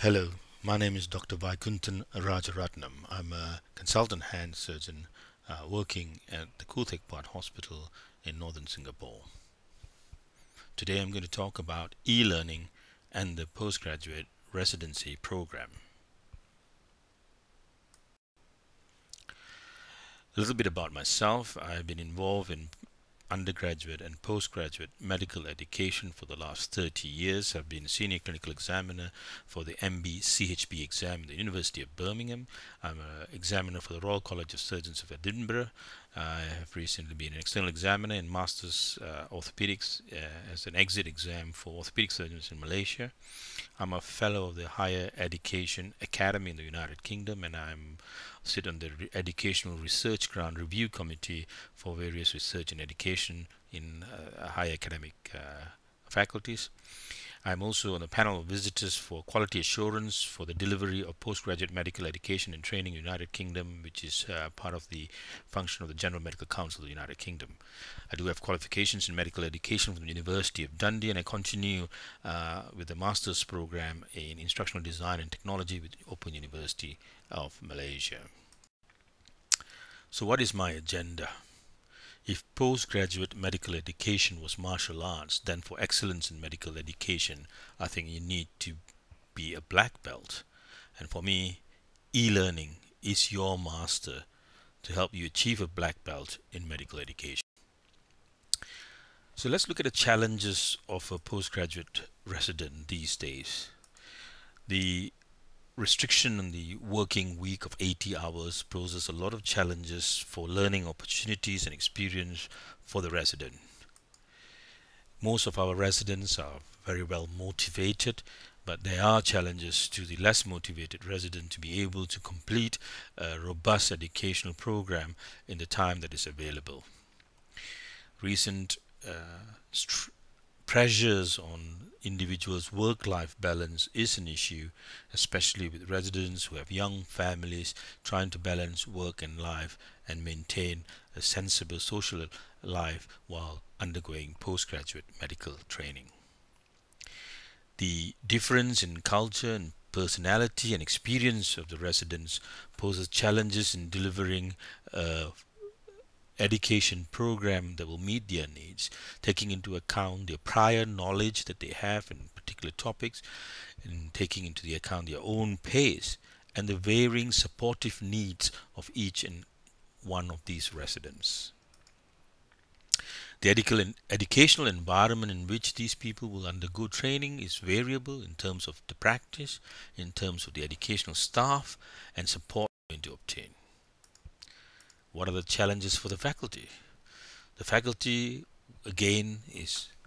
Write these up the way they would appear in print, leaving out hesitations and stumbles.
Hello, my name is Dr. Vaikuntan Rajaratnam. I'm a consultant hand surgeon working at the Khoo Teck Puat Hospital in northern Singapore. Today I'm going to talk about e-learning and the postgraduate residency program. A little bit about myself. I've been involved in undergraduate and postgraduate medical education for the last 30 years. I've been senior clinical examiner for the MB-CHB exam at the University of Birmingham. I'm an examiner for the Royal College of Surgeons of Edinburgh. I have recently been an external examiner in Masters Orthopedics as an exit exam for orthopedic surgeons in Malaysia. I'm a fellow of the Higher Education Academy in the United Kingdom, and I sit on the Educational Research Grant Review Committee for various research and education in higher academic faculties. I'm also on the panel of visitors for quality assurance for the delivery of postgraduate medical education and training in the United Kingdom, which is part of the function of the General Medical Council of the United Kingdom. I do have qualifications in medical education from the University of Dundee, and I continue with the master's program in instructional design and technology with the Open University of Malaysia. So what is my agenda? If postgraduate medical education was martial arts, then for excellence in medical education, I think you need to be a black belt. And for me, e-learning is your master to help you achieve a black belt in medical education. So let's look at the challenges of a postgraduate resident these days. The restriction on the working week of 80 hours poses a lot of challenges for learning opportunities and experience for the resident. Most of our residents are very well motivated, but there are challenges to the less motivated resident to be able to complete a robust educational program in the time that is available. Recent pressures on individuals' work-life balance is an issue, especially with residents who have young families trying to balance work and life and maintain a sensible social life while undergoing postgraduate medical training. The difference in culture and personality and experience of the residents poses challenges in delivering education program that will meet their needs, taking into account their prior knowledge that they have in particular topics, and taking into the account their own pace and the varying supportive needs of each and one of these residents. The educational environment in which these people will undergo training is variable in terms of the practice, in terms of the educational staff and support they're going to obtain. What are the challenges for the faculty? The faculty again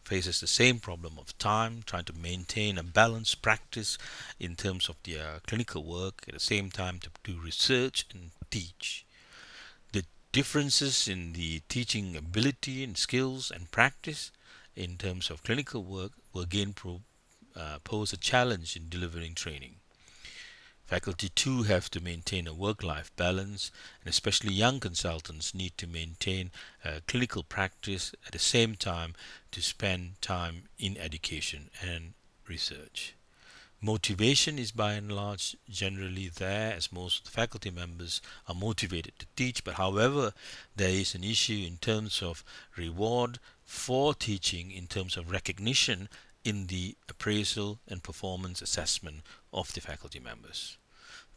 faces the same problem of time, trying to maintain a balanced practice in terms of their clinical work, at the same time to do research and teach. The differences in the teaching ability and skills and practice in terms of clinical work will again pose a challenge in delivering training. Faculty too have to maintain a work-life balance, and especially young consultants need to maintain clinical practice at the same time to spend time in education and research. Motivation is by and large generally there, as most of the faculty members are motivated to teach, but however there is an issue in terms of reward for teaching, in terms of recognition in the appraisal and performance assessment of the faculty members.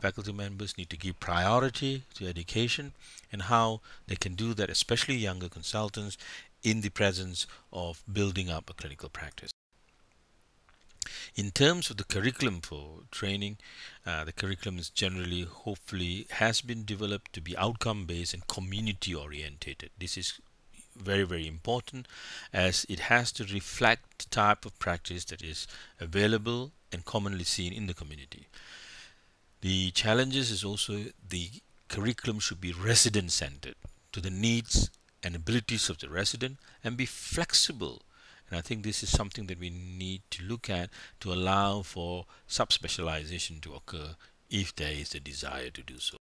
Faculty members need to give priority to education and how they can do that, especially younger consultants, in the presence of building up a clinical practice. In terms of the curriculum for training, the curriculum is generally, hopefully, has been developed to be outcome-based and community-orientated. This is very, very important, as it has to reflect the type of practice that is available and commonly seen in the community. The challenges is also the curriculum should be resident-centered to the needs and abilities of the resident and be flexible. And I think this is something that we need to look at to allow for subspecialization to occur if there is a desire to do so.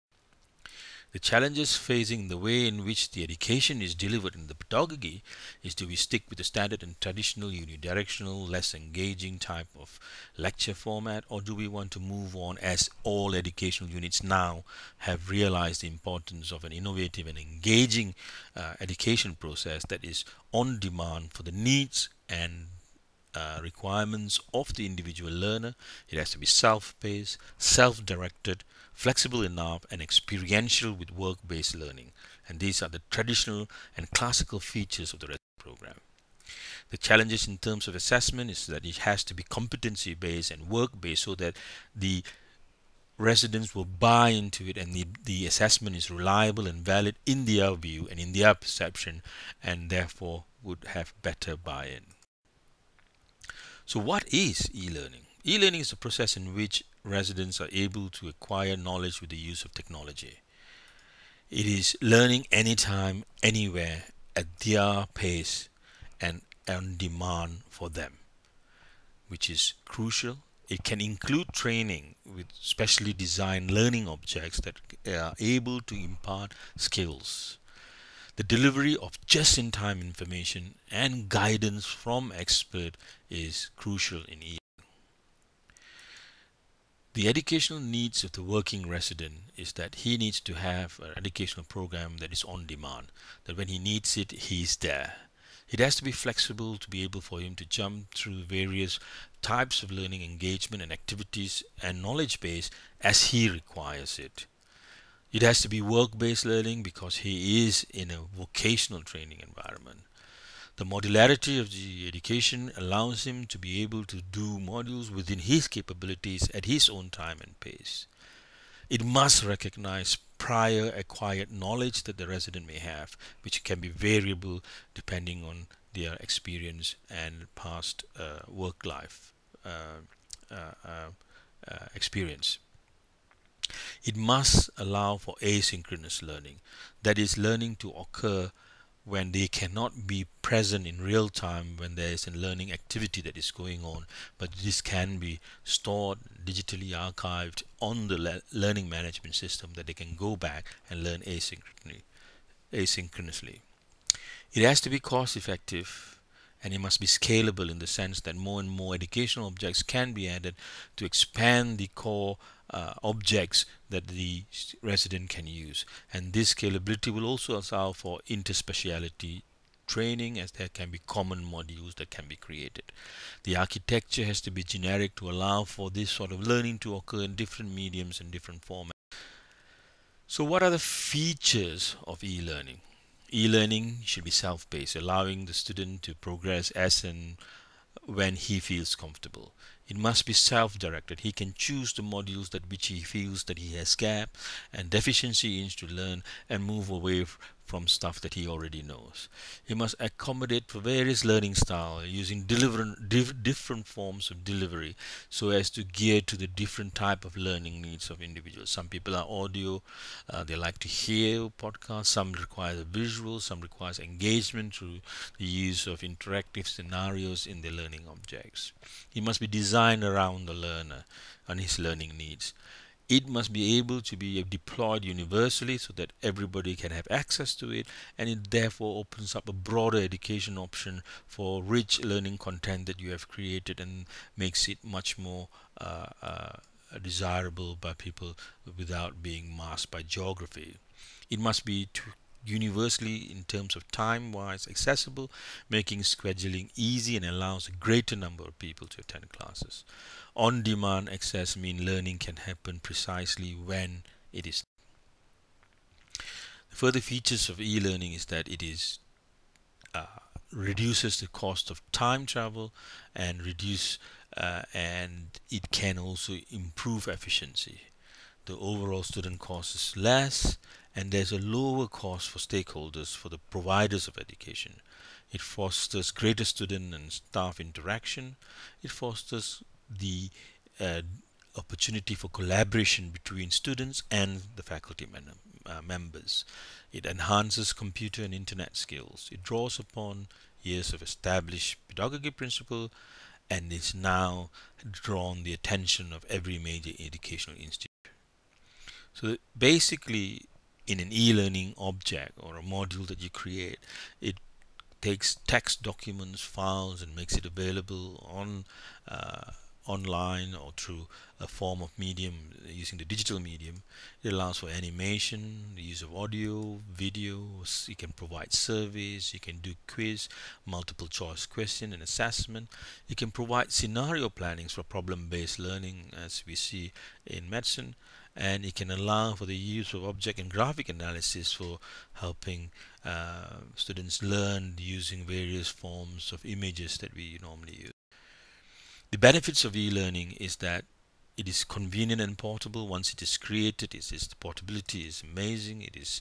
The challenges facing the way in which the education is delivered in the pedagogy is, do we stick with the standard and traditional unidirectional, less engaging type of lecture format, or do we want to move on, as all educational units now have realized the importance of an innovative and engaging education process that is on demand for the needs and requirements of the individual learner. It has to be self-paced, self-directed, flexible enough, and experiential with work-based learning. And these are the traditional and classical features of the residency program. The challenges in terms of assessment is that it has to be competency-based and work-based, so that the residents will buy into it, and the assessment is reliable and valid in their view and in their perception, and therefore would have better buy-in. So what is e-learning? E-learning is a process in which residents are able to acquire knowledge with the use of technology. It is learning anytime, anywhere, at their pace and on demand for them, which is crucial. It can include training with specially designed learning objects that are able to impart skills. The delivery of just-in-time information and guidance from expert is crucial in e-learning. The educational needs of the working resident is that he needs to have an educational program that is on demand, that when he needs it, he's there. It has to be flexible to be able for him to jump through various types of learning engagement and activities and knowledge base as he requires it. It has to be work-based learning because he is in a vocational training environment. The modularity of the education allows him to be able to do modules within his capabilities at his own time and pace. It must recognize prior acquired knowledge that the resident may have, which can be variable depending on their experience and past work life experience. It must allow for asynchronous learning, that is, learning to occur when they cannot be present in real time when there is a learning activity that is going on, but this can be stored, digitally archived on the learning management system, that they can go back and learn asynchronously. It has to be cost effective, and it must be scalable in the sense that more and more educational objects can be added to expand the core objects that the resident can use. And this scalability will also allow for interspeciality training, as there can be common modules that can be created. The architecture has to be generic to allow for this sort of learning to occur in different mediums and different formats. So what are the features of e-learning? E-learning should be self-paced, allowing the student to progress as and when he feels comfortable. It must be self-directed. He can choose the modules that which he feels that he has gap and deficiency in to learn, and move away from stuff that he already knows. He must accommodate for various learning styles using different forms of delivery, so as to gear to the different type of learning needs of individuals. Some people are audio, they like to hear podcasts, some require visual, some requires engagement through the use of interactive scenarios in the learning objects. He must be designed around the learner and his learning needs. It must be able to be deployed universally so that everybody can have access to it, and it therefore opens up a broader education option for rich learning content that you have created, and makes it much more desirable by people without being masked by geography. It must be universally, in terms of time-wise, accessible, making scheduling easy and allows a greater number of people to attend classes. On-demand access means learning can happen precisely when it is. The further features of e-learning is that it is reduces the cost of time travel, and it can also improve efficiency. The overall student cost is less, and there's a lower cost for stakeholders, for the providers of education. It fosters greater student and staff interaction. It fosters the opportunity for collaboration between students and the faculty members. It enhances computer and internet skills. It draws upon years of established pedagogy principle, and is now drawn the attention of every major educational institute. So basically, in an e-learning object or a module that you create. It takes text documents, files, and makes it available on online or through a form of medium using the digital medium. It allows for animation, the use of audio, videos. You can provide surveys, you can do quiz, multiple choice question and assessment. You can provide scenario plannings for problem-based learning, as we see in medicine, and it can allow for the use of object and graphic analysis for helping students learn using various forms of images that we normally use. The benefits of e-learning is that it is convenient and portable. Once it is created, the portability is amazing. It is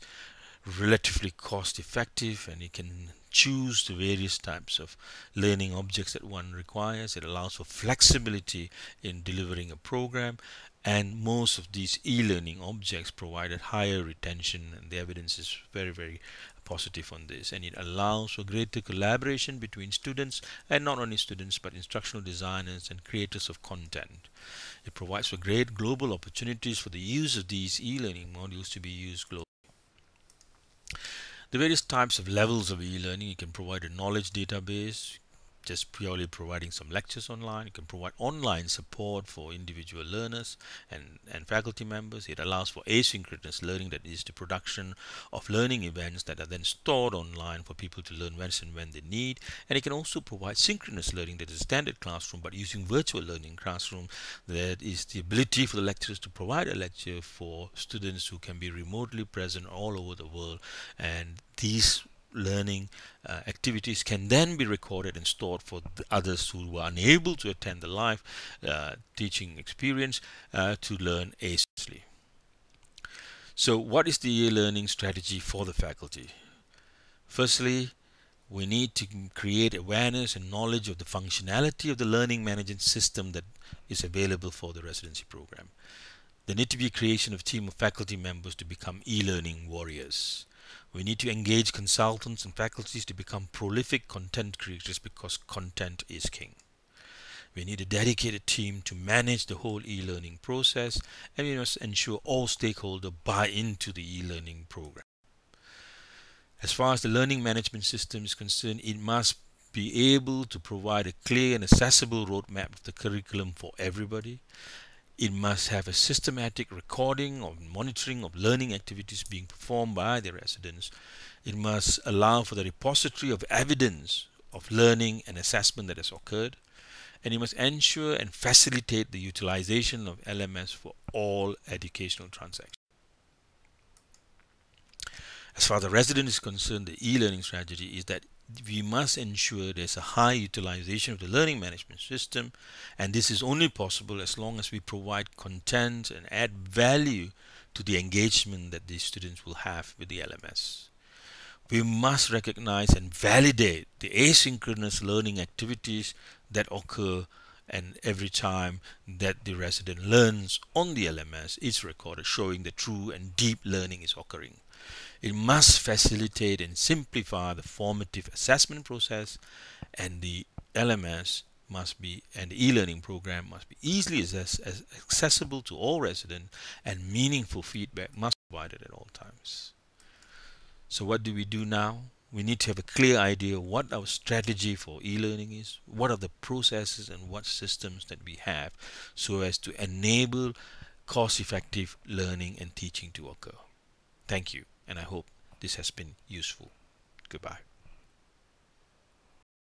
relatively cost effective, and you can choose the various types of learning objects that one requires. It allows for flexibility in delivering a program, and most of these e-learning objects provided higher retention, and the evidence is very positive on this. And it allows for greater collaboration between students, and not only students but instructional designers and creators of content. It provides for great global opportunities for the use of these e-learning modules to be used globally. The various types of levels of e-learning: you can provide a knowledge database, just purely providing some lectures online. You can provide online support for individual learners and faculty members. It allows for asynchronous learning, that is the production of learning events that are then stored online for people to learn when they need. And it can also provide synchronous learning, that is standard classroom but using virtual learning classroom. That is the ability for the lecturers to provide a lecture for students who can be remotely present all over the world, and these learning activities can then be recorded and stored for the others who were unable to attend the live teaching experience to learn asynchronously. So what is the e-learning strategy for the faculty? Firstly, we need to create awareness and knowledge of the functionality of the learning management system that is available for the residency program. There need to be a creation of a team of faculty members to become e-learning warriors. We need to engage consultants and faculties to become prolific content creators, because content is king. We need a dedicated team to manage the whole e-learning process, and we must ensure all stakeholders buy into the e-learning program. As far as the learning management system is concerned, it must be able to provide a clear and accessible roadmap of the curriculum for everybody. It must have a systematic recording or monitoring of learning activities being performed by the residents. It must allow for the repository of evidence of learning and assessment that has occurred. And it must ensure and facilitate the utilization of LMS for all educational transactions. As far as the resident is concerned, the e-learning strategy is that we must ensure there's a high utilization of the learning management system, and this is only possible as long as we provide content and add value to the engagement that these students will have with the LMS. We must recognize and validate the asynchronous learning activities that occur, and every time that the resident learns on the LMS, it's recorded, showing that true and deep learning is occurring. It must facilitate and simplify the formative assessment process, and the LMS must be, and the e-learning program must be easily accessible to all residents, and meaningful feedback must be provided at all times. So what do we do now? We need to have a clear idea what our strategy for e-learning is, what are the processes and what systems that we have, so as to enable cost-effective learning and teaching to occur. Thank you, and I hope this has been useful. Goodbye.